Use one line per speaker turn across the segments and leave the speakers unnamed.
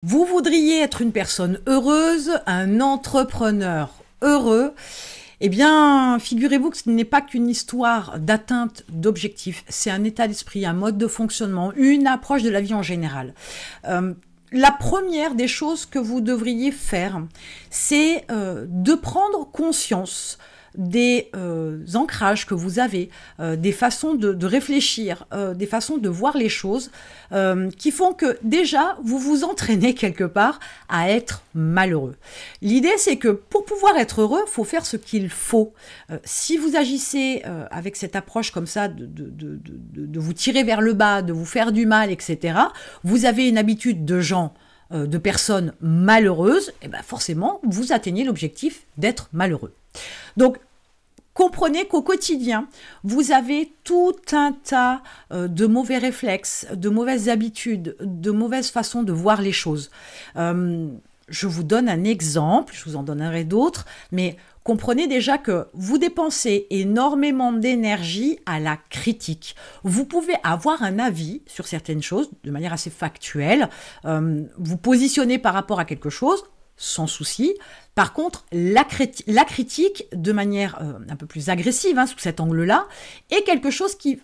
Vous voudriez être une personne heureuse, un entrepreneur heureux. Eh bien, figurez-vous que ce n'est pas qu'une histoire d'atteinte d'objectifs, c'est un état d'esprit, un mode de fonctionnement, une approche de la vie en général. La première des choses que vous devriez faire, c'est de prendre conscience des ancrages que vous avez, des façons de réfléchir, des façons de voir les choses qui font que déjà vous vous entraînez quelque part à être malheureux. L'idée c'est que pour pouvoir être heureux, il faut faire ce qu'il faut. Si vous agissez avec cette approche comme ça de vous tirer vers le bas, de vous faire du mal, etc., vous avez une habitude de gens de personnes malheureuses, et ben forcément, vous atteignez l'objectif d'être malheureux. Donc, comprenez qu'au quotidien, vous avez tout un tas de mauvais réflexes, de mauvaises habitudes, de mauvaises façons de voir les choses. Je vous donne un exemple, je vous en donnerai d'autres, mais comprenez déjà que vous dépensez énormément d'énergie à la critique. Vous pouvez avoir un avis sur certaines choses de manière assez factuelle, vous positionnez par rapport à quelque chose, sans souci. Par contre, la critique, de manière un peu plus agressive, sous cet angle-là, est quelque chose qui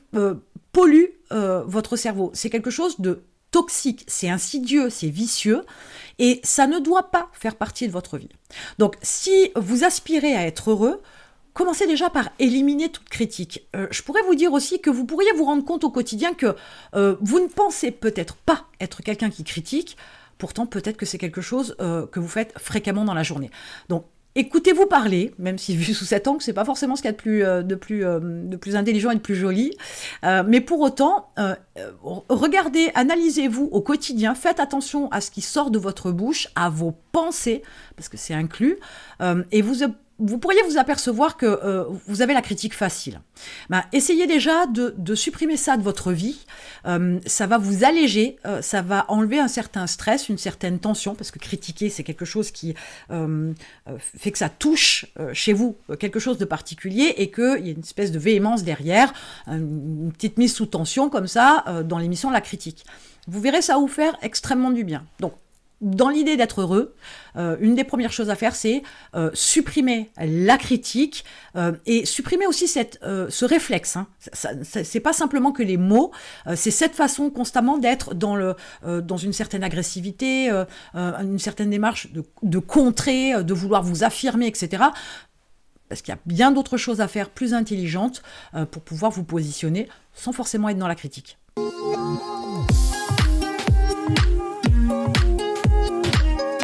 pollue votre cerveau. C'est quelque chose de toxique, c'est insidieux, c'est vicieux, et ça ne doit pas faire partie de votre vie. Donc, si vous aspirez à être heureux, commencez déjà par éliminer toute critique. Je pourrais vous dire aussi que vous pourriez vous rendre compte au quotidien que vous ne pensez peut-être pas être quelqu'un qui critique. Pourtant, peut-être que c'est quelque chose que vous faites fréquemment dans la journée. Donc, écoutez-vous parler, même si vu sous cet angle, c'est pas forcément ce qu'il y a de plus intelligent et de plus joli. Mais pour autant, regardez, analysez-vous au quotidien, faites attention à ce qui sort de votre bouche, à vos pensées, parce que c'est inclus, et vous pourriez vous apercevoir que vous avez la critique facile. Essayez déjà de supprimer ça de votre vie. Ça va vous alléger, ça va enlever un certain stress, une certaine tension, parce que critiquer, c'est quelque chose qui fait que ça touche chez vous quelque chose de particulier et qu'il y a une espèce de véhémence derrière, une petite mise sous tension comme ça dans l'émission La Critique. Vous verrez, ça va vous faire extrêmement du bien. Donc, dans l'idée d'être heureux, une des premières choses à faire, c'est supprimer la critique et supprimer aussi ce réflexe. C'est pas simplement que les mots, c'est cette façon constamment d'être dans une certaine agressivité, une certaine démarche de contrer, de vouloir vous affirmer, etc. Parce qu'il y a bien d'autres choses à faire plus intelligentes pour pouvoir vous positionner sans forcément être dans la critique.